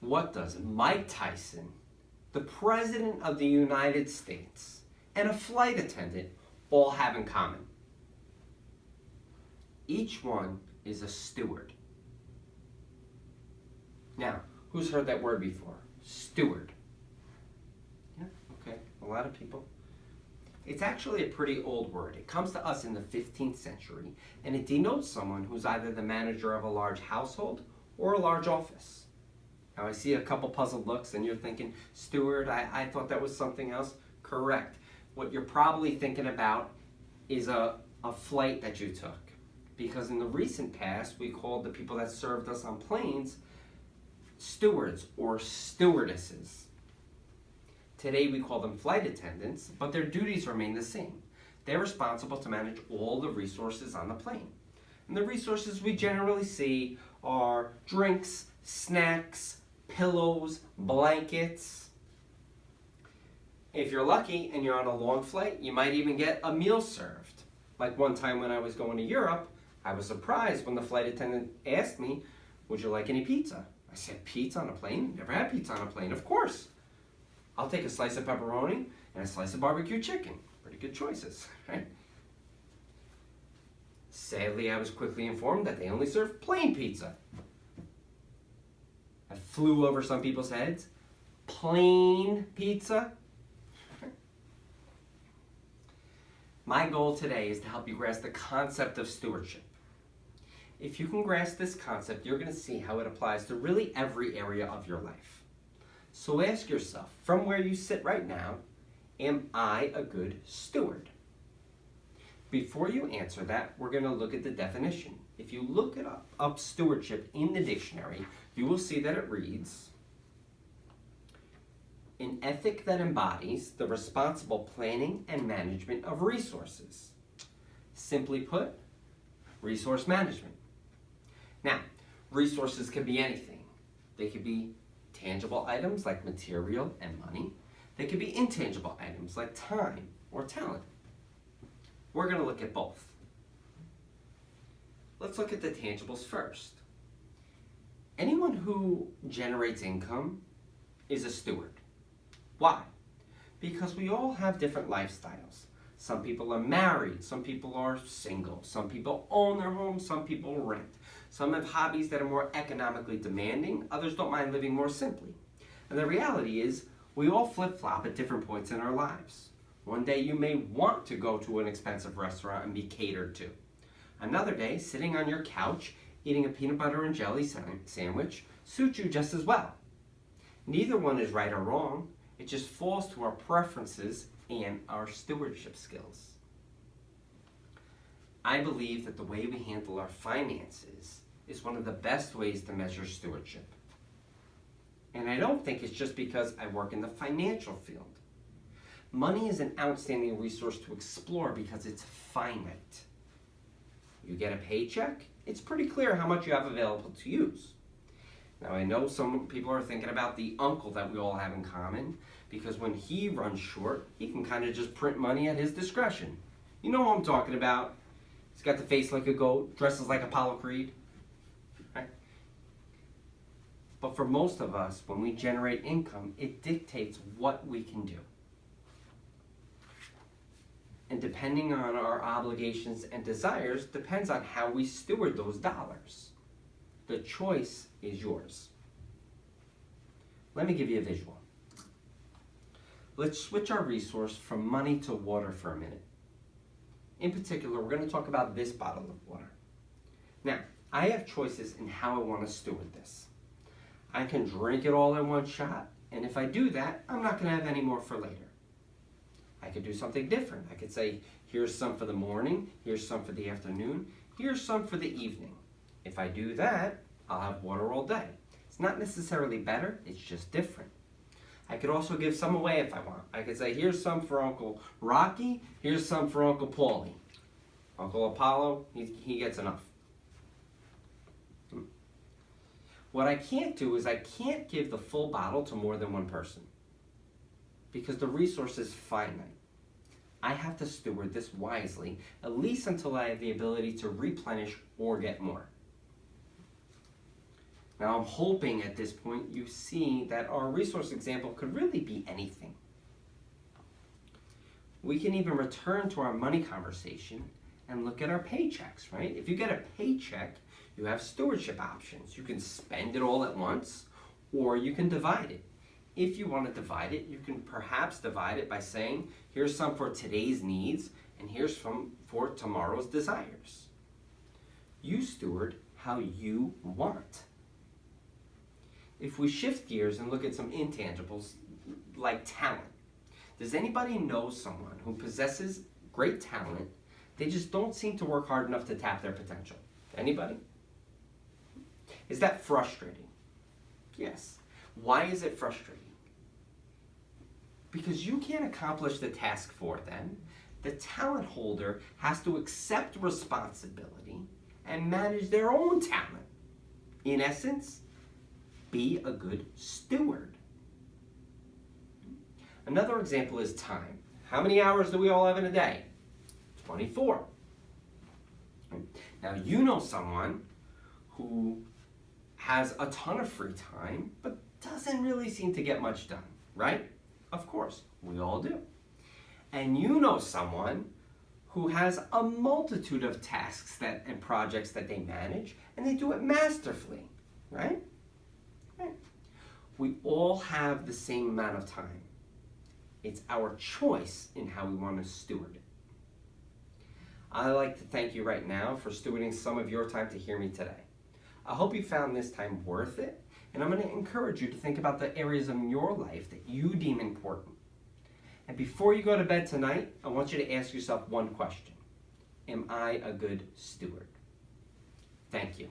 What does Mike Tyson, the President of the United States, and a flight attendant all have in common? Each one is a steward. Now, who's heard that word before? Steward. Yeah, okay, a lot of people. It's actually a pretty old word. It comes to us in the 15th century, and it denotes someone who's either the manager of a large household or a large office. Now, I see a couple puzzled looks, and you're thinking, steward, I thought that was something else. Correct. What you're probably thinking about is a flight that you took. Because in the recent past, we called the people that served us on planes stewards or stewardesses. Today we call them flight attendants, but their duties remain the same. They're responsible to manage all the resources on the plane. And the resources we generally see are drinks, snacks, pillows, blankets. If you're lucky and you're on a long flight, you might even get a meal served. Like one time when I was going to Europe, I was surprised when the flight attendant asked me, "Would you like any pizza?" I said, "Pizza on a plane? Never had pizza on a plane." "Of course. I'll take a slice of pepperoni and a slice of barbecue chicken." Pretty good choices, right? Sadly, I was quickly informed that they only serve plain pizza. I flew over some people's heads. Plain pizza? My goal today is to help you grasp the concept of stewardship. If you can grasp this concept, you're going to see how it applies to really every area of your life. So ask yourself, from where you sit right now, am I a good steward? Before you answer that, we're going to look at the definition. If you look it up stewardship in the dictionary, you will see that it reads, an ethic that embodies the responsible planning and management of resources. Simply put, resource management. Now, resources can be anything. They could be tangible items like material and money. They could be intangible items like time or talent. We're going to look at both. Let's look at the tangibles first. Anyone who generates income is a steward. Why? Because we all have different lifestyles. Some people are married, some people are single, some people own their home, some people rent. Some have hobbies that are more economically demanding, others don't mind living more simply. And the reality is, we all flip-flop at different points in our lives. One day you may want to go to an expensive restaurant and be catered to. Another day, sitting on your couch, eating a peanut butter and jelly sandwich suits you just as well. Neither one is right or wrong. It just falls to our preferences and our stewardship skills. I believe that the way we handle our finances is one of the best ways to measure stewardship. And I don't think it's just because I work in the financial field. Money is an outstanding resource to explore because it's finite. You get a paycheck, it's pretty clear how much you have available to use. Now I know some people are thinking about the uncle that we all have in common, because when he runs short, he can kind of just print money at his discretion. You know who I'm talking about. He's got the face like a goat, dresses like Apollo Creed. Right? But for most of us, when we generate income, it dictates what we can do. And depending on our obligations and desires, depends on how we steward those dollars. The choice is yours. Let me give you a visual. Let's switch our resource from money to water for a minute. In particular, we're going to talk about this bottle of water. Now, I have choices in how I want to steward this. I can drink it all in one shot, and if I do that, I'm not going to have any more for later. I could do something different. I could say, here's some for the morning, here's some for the afternoon, here's some for the evening. If I do that, I'll have water all day. It's not necessarily better, it's just different. I could also give some away if I want. I could say, here's some for Uncle Rocky, here's some for Uncle Paulie. Uncle Apollo, he gets enough. What I can't do is I can't give the full bottle to more than one person, because the resource is finite. I have to steward this wisely, at least until I have the ability to replenish or get more. Now I'm hoping at this point you see that our resource example could really be anything. We can even return to our money conversation and look at our paychecks, right? If you get a paycheck, you have stewardship options. You can spend it all at once, or you can divide it. If you want to divide it, you can perhaps divide it by saying, here's some for today's needs, and here's some for tomorrow's desires. You steward how you want. If we shift gears and look at some intangibles like talent, does anybody know someone who possesses great talent, they just don't seem to work hard enough to tap their potential? Anybody? Is that frustrating? Yes. Why is it frustrating? Because you can't accomplish the task for them. The talent holder has to accept responsibility and manage their own talent. In essence, be a good steward. Another example is time. How many hours do we all have in a day? 24. Now you know someone who has a ton of free time, but doesn't really seem to get much done, right? Of course, we all do. And you know someone who has a multitude of tasks and projects that they manage, and they do it masterfully, right? Right. We all have the same amount of time. It's our choice in how we want to steward it. I'd like to thank you right now for stewarding some of your time to hear me today. I hope you found this time worth it, and I'm going to encourage you to think about the areas in your life that you deem important. And before you go to bed tonight, I want you to ask yourself one question. Am I a good steward? Thank you.